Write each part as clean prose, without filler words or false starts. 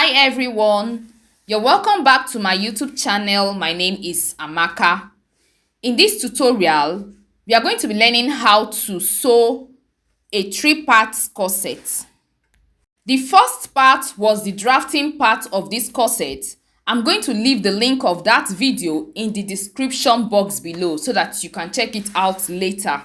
Hi everyone, you're welcome back to my YouTube channel. My name is Amaka. In this tutorial, we are going to be learning how to sew a three-part corset. The first part was the drafting part of this corset. I'm going to leave the link of that video in the description box below so that you can check it out later.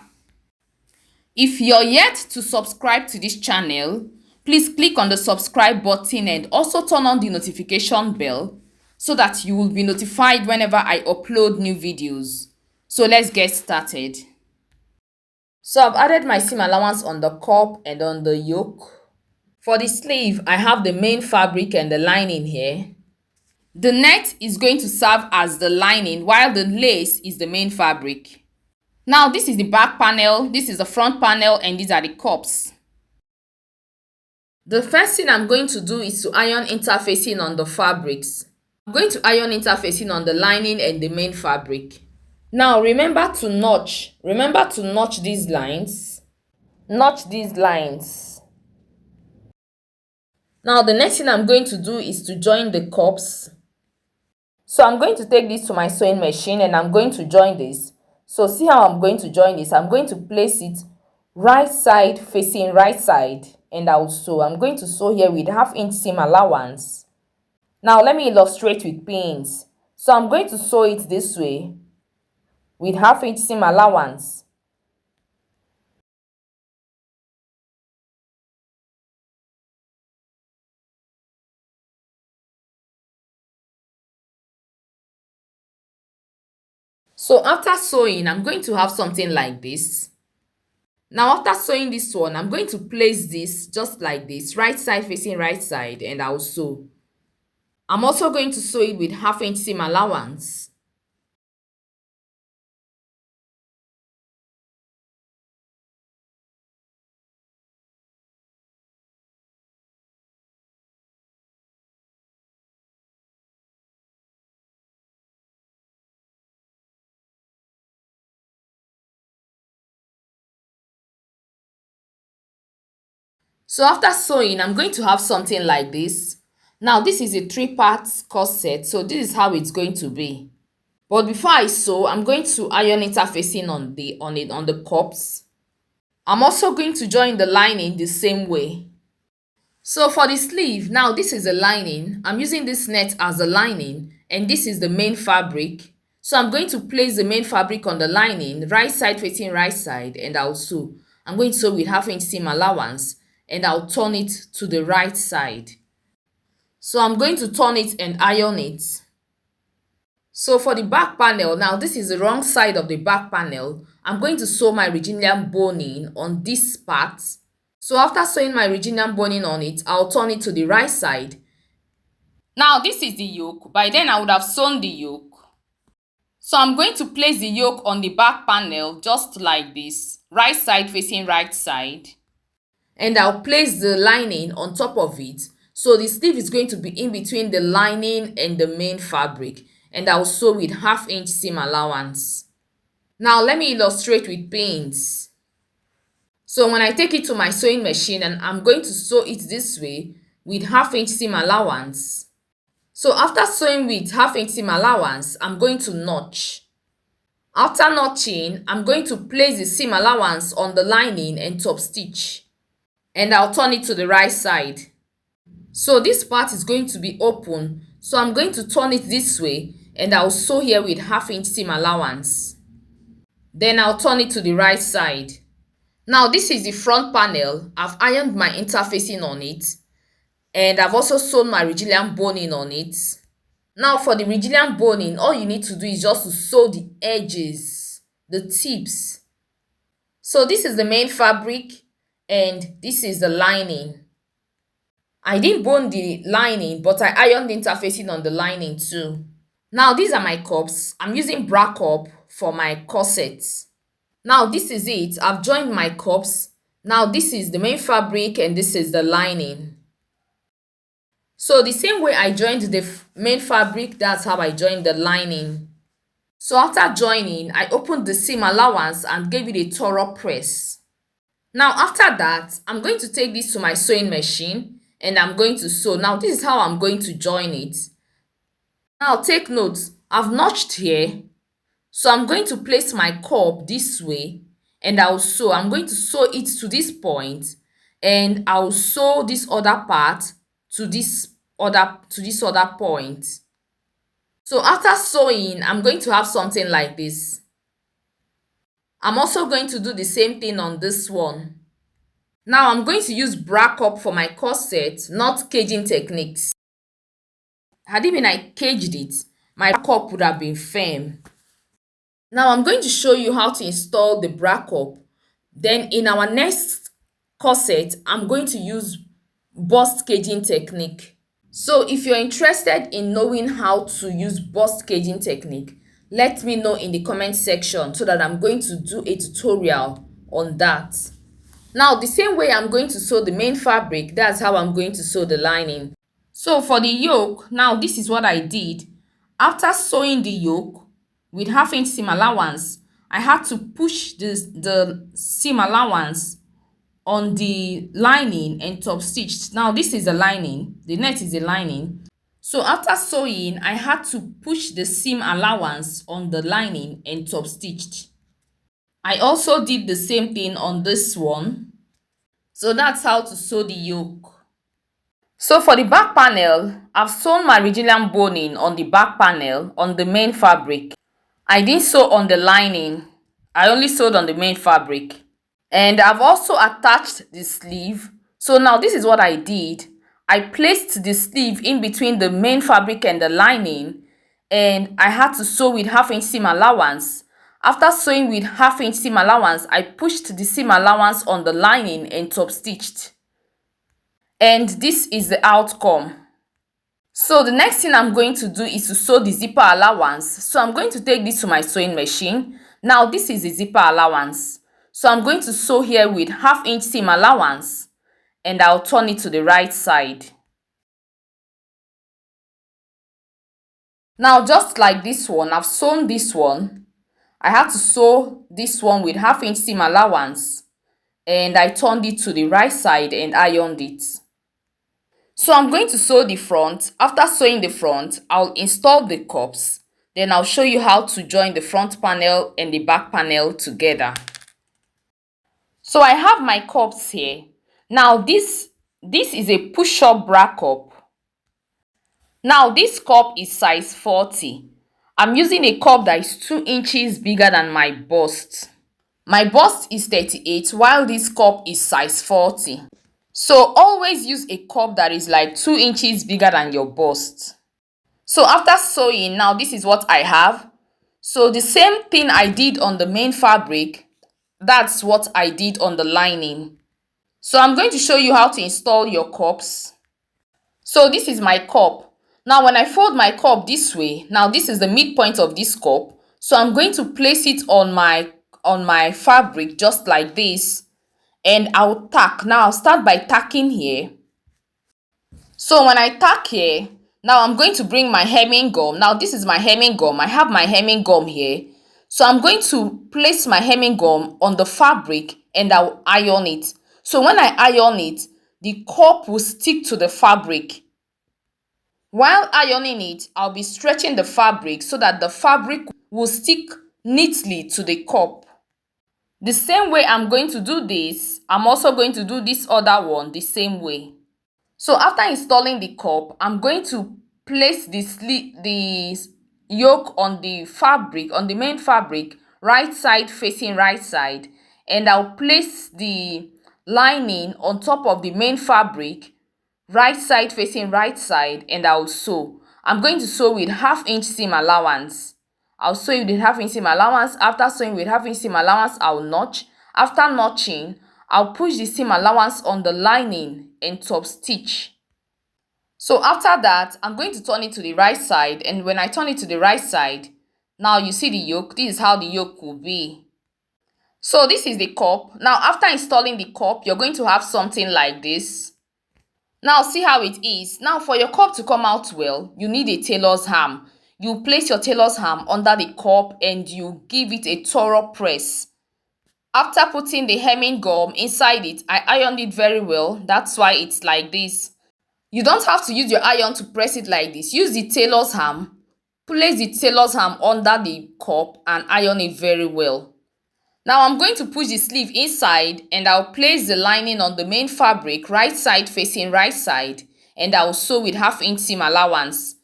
If you're yet to subscribe to this channel, please click on the subscribe button and also turn on the notification bell so that you will be notified whenever I upload new videos. So let's get started. So I've added my seam allowance on the cup and on the yoke. For the sleeve, I have the main fabric and the lining here. The net is going to serve as the lining while the lace is the main fabric. Now this is the back panel, this is the front panel, and these are the cups. The first thing I'm going to do is to iron interfacing on the fabrics. I'm going to iron interfacing on the lining and the main fabric. Now remember to notch these lines. Notch these lines. Now the next thing I'm going to do is to join the cups. So I'm going to take this to my sewing machine and I'm going to join this. So see how I'm going to join this. I'm going to place it right side facing right side and I'll sew. I'm going to sew here with 1/2 inch seam allowance. Now let me illustrate with pins. So I'm going to sew it this way with 1/2 inch seam allowance. So after sewing, I'm going to have something like this. Now after sewing this one, I'm going to place this just like this, right side facing right side, and I'll sew. I'm also going to sew it with 1/2 inch seam allowance. So after sewing, I'm going to have something like this. Now this is a 3-part corset, so this is how it's going to be. But before I sew, I'm going to iron interfacing on the cups. I'm also going to join the lining the same way. So for the sleeve, now this is the lining. I'm using this net as the lining and this is the main fabric. So I'm going to place the main fabric on the lining, right side facing right side, and I'll sew. I'm going to sew with 1/2 inch seam allowance and I'll turn it to the right side. So I'm going to turn it and iron it. So for the back panel, now this is the wrong side of the back panel. I'm going to sew my Virginian boning on this part. So after sewing my Virginian boning on it, I'll turn it to the right side. Now this is the yoke. By then I would have sewn the yoke. So I'm going to place the yoke on the back panel just like this, right side facing right side. And I'll place the lining on top of it. So the sleeve is going to be in between the lining and the main fabric. And I'll sew with 1/2 inch seam allowance. Now let me illustrate with pins. So when I take it to my sewing machine and I'm going to sew it this way with 1/2 inch seam allowance. So after sewing with 1/2 inch seam allowance, I'm going to notch. After notching, I'm going to place the seam allowance on the lining and top stitch. And I'll turn it to the right side. So this part is going to be open. So I'm going to turn it this way and I'll sew here with 1/2 inch seam allowance. Then I'll turn it to the right side. Now this is the front panel. I've ironed my interfacing on it. And I've also sewn my Virginian boning on it. Now for the Virginian boning, all you need to do is just to sew the edges, the tips. So this is the main fabric and this is the lining. I didn't bone the lining, but I ironed interfacing on the lining too. Now these are my cups. I'm using bra cup for my corset. Now this is it. I've joined my cups. Now this is the main fabric and this is the lining. So the same way I joined the main fabric, that's how I joined the lining. So after joining, I opened the seam allowance and gave it a thorough press. Now after that, I'm going to take this to my sewing machine and I'm going to sew. Now this is how I'm going to join it. Now take note, I've notched here, so I'm going to place my cup this way and I'll sew. I'm going to sew it to this point and I'll sew this other part to this other point. So after sewing, I'm going to have something like this. I'm also going to do the same thing on this one. Now I'm going to use bra cup for my corset, not caging techniques. Had it been I caged it, my cup would have been firm. Now I'm going to show you how to install the bra cup. Then in our next corset, I'm going to use bust caging technique. So if you're interested in knowing how to use bust caging technique, let me know in the comment section so that I'm going to do a tutorial on that. Now the same way I'm going to sew the main fabric, that's how I'm going to sew the lining. So for the yoke, now this is what I did. After sewing the yoke with half-inch seam allowance, I had to push the seam allowance on the lining and top stitched. Now this is the lining, the net is the lining. So after sewing, I had to push the seam allowance on the lining and top stitched. I also did the same thing on this one. So that's how to sew the yoke. So for the back panel, I've sewn my Regilian boning on the back panel on the main fabric. I didn't sew on the lining. I only sewed on the main fabric. And I've also attached the sleeve. So now this is what I did. I placed the sleeve in between the main fabric and the lining, and I had to sew with half-inch seam allowance. After sewing with half-inch seam allowance, I pushed the seam allowance on the lining and top stitched. And this is the outcome. So the next thing I'm going to do is to sew the zipper allowance. So I'm going to take this to my sewing machine. Now this is the zipper allowance. So I'm going to sew here with half-inch seam allowance and I'll turn it to the right side. Now just like this one, I've sewn this one. I had to sew this one with half-inch seam allowance and I turned it to the right side and ironed it. So I'm going to sew the front. After sewing the front, I'll install the cups. Then I'll show you how to join the front panel and the back panel together. So I have my cups here. Now this is a push-up bra cup. Now this cup is size 40. I'm using a cup that is 2 inches bigger than my bust. My bust is 38 while this cup is size 40. So always use a cup that is like 2 inches bigger than your bust. So after sewing, now this is what I have. So the same thing I did on the main fabric, that's what I did on the lining. So I'm going to show you how to install your cups. So this is my cup. Now when I fold my cup this way, now this is the midpoint of this cup. So I'm going to place it on my fabric just like this. And I'll tack. Now I'll start by tacking here. So when I tack here, now I'm going to bring my hemming gum. Now this is my hemming gum. I have my hemming gum here. So I'm going to place my hemming gum on the fabric and I'll iron it. So when I iron it, the cup will stick to the fabric. While ironing it, I'll be stretching the fabric so that the fabric will stick neatly to the cup. The same way I'm going to do this, I'm also going to do this other one the same way. So after installing the cup, I'm going to place the yoke on the fabric, on the main fabric, right side facing right side. And I'll place the lining on top of the main fabric, right side facing right side, and I'll sew. I'm going to sew with half-inch seam allowance. I'll sew with half-inch seam allowance. After sewing with half-inch seam allowance, I'll notch. After notching, I'll push the seam allowance on the lining and top stitch. So after that, I'm going to turn it to the right side, and when I turn it to the right side, now you see the yoke. This is how the yoke will be. So this is the cup. Now after installing the cup, you're going to have something like this. Now see how it is. Now for your cup to come out well, you need a tailor's ham. You place your tailor's ham under the cup and you give it a thorough press. After putting the hemming gum inside it, I ironed it very well. That's why it's like this. You don't have to use your iron to press it like this. Use the tailor's ham. Place the tailor's ham under the cup and iron it very well. Now I'm going to push the sleeve inside and I'll place the lining on the main fabric, right side facing right side, and I'll sew with 1/2 inch seam allowance.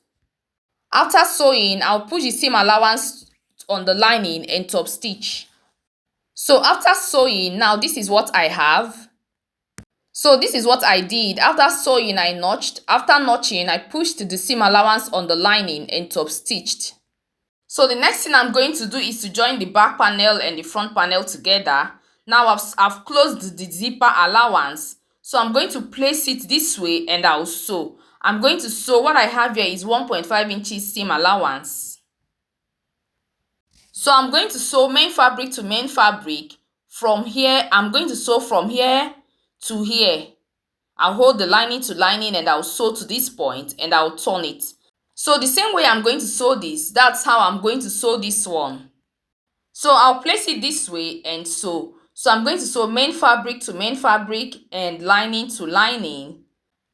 After sewing, I'll push the seam allowance on the lining and top stitch. So after sewing, now this is what I have. So this is what I did. After sewing, I notched. After notching, I pushed the seam allowance on the lining and top stitched. So the next thing I'm going to do is to join the back panel and the front panel together. Now I've closed the zipper allowance. So I'm going to place it this way and I'll sew. I'm going to sew. What I have here is 1.5 inches seam allowance. So I'm going to sew main fabric to main fabric. From here, I'm going to sew from here to here. I'll hold the lining to lining and I'll sew to this point and I'll turn it. So the same way I'm going to sew this, that's how I'm going to sew this one. So I'll place it this way and sew. So I'm going to sew main fabric to main fabric and lining to lining.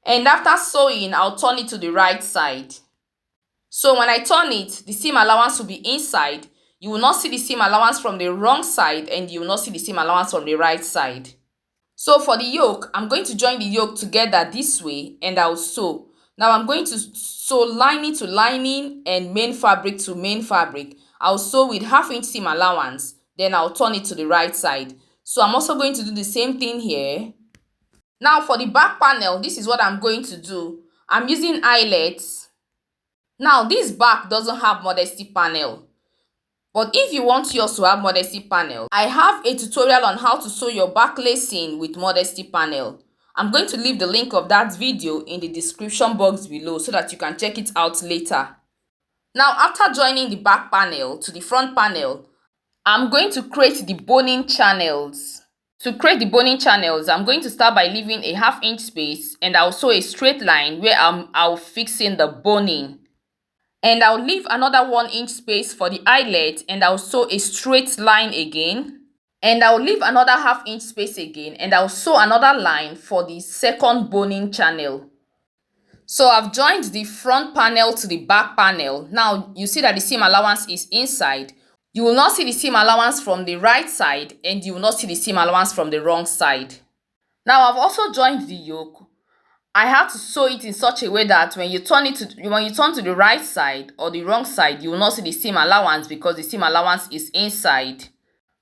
And after sewing, I'll turn it to the right side. So when I turn it, the seam allowance will be inside. You will not see the seam allowance from the wrong side and you will not see the seam allowance from the right side. So for the yoke, I'm going to join the yoke together this way and I'll sew. Now I'm going to sew lining to lining and main fabric to main fabric. I'll sew with 1/2 inch seam allowance. Then I'll turn it to the right side. So I'm also going to do the same thing here. Now for the back panel, this is what I'm going to do. I'm using eyelets. Now this back doesn't have modesty panel. But if you want yours to have modesty panel, I have a tutorial on how to sew your back lacing with modesty panel. I'm going to leave the link of that video in the description box below so that you can check it out later. Now after joining the back panel to the front panel, I'm going to create the boning channels. To create the boning channels, I'm going to start by leaving a 1/2 inch space and I'll sew a straight line where I'll fix in the boning. And I'll leave another 1 inch space for the eyelet and I'll sew a straight line again. And I'll leave another 1/2 inch space again and I'll sew another line for the second boning channel. So I've joined the front panel to the back panel. Now you see that the seam allowance is inside. You will not see the seam allowance from the right side and you will not see the seam allowance from the wrong side. Now I've also joined the yoke. I have to sew it in such a way that when you turn to the right side or the wrong side, you will not see the seam allowance because the seam allowance is inside.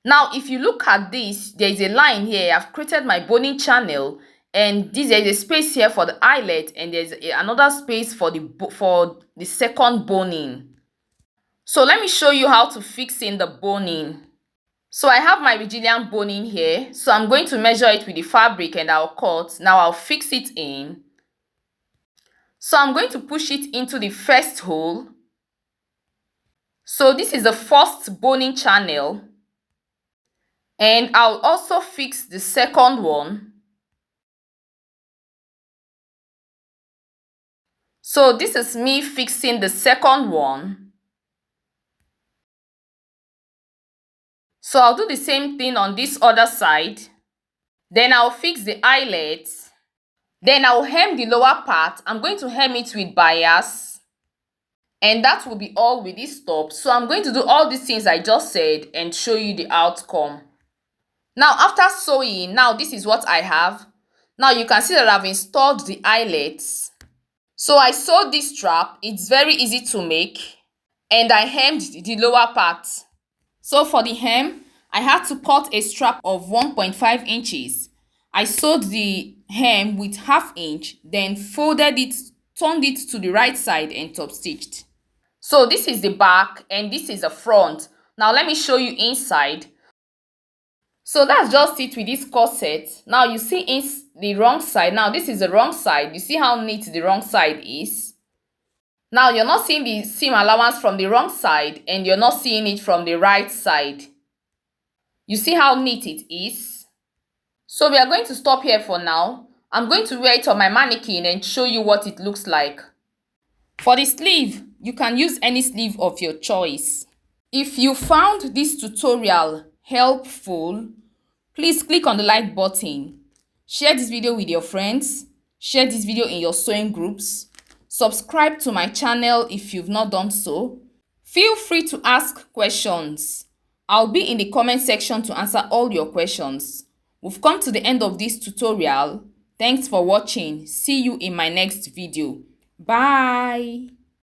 Now, if you look at this, there is a line here. I've created my boning channel, and there is a space here for the eyelet, and there's another space for the second boning. So let me show you how to fix in the boning. So I have my Virgilian boning here. So I'm going to measure it with the fabric and I'll cut. Now I'll fix it in. So I'm going to push it into the first hole. So this is the first boning channel. And I'll also fix the second one. So this is me fixing the second one. So I'll do the same thing on this other side. Then I'll fix the eyelet. Then I'll hem the lower part. I'm going to hem it with bias. And that will be all with this top. So I'm going to do all these things I just said and show you the outcome. Now after sewing, now this is what I have. Now you can see that I've installed the eyelets. So I sewed this strap. It's very easy to make. And I hemmed the lower part. So for the hem, I had to cut a strap of 1.5 inches. I sewed the hem with 1/2 inch, then folded it, turned it to the right side and top stitched. So this is the back and this is the front. Now let me show you inside. So that's just it with this corset. Now you see the wrong side. Now this is the wrong side. You see how neat the wrong side is. Now you're not seeing the seam allowance from the wrong side and you're not seeing it from the right side. You see how neat it is? So we are going to stop here for now. I'm going to wear it on my mannequin and show you what it looks like. For the sleeve, you can use any sleeve of your choice. If you found this tutorial helpful, please click on the like button. Share this video with your friends. Share this video in your sewing groups. Subscribe to my channel if you've not done so. Feel free to ask questions. I'll be in the comment section to answer all your questions. We've come to the end of this tutorial. Thanks for watching. See you in my next video. Bye.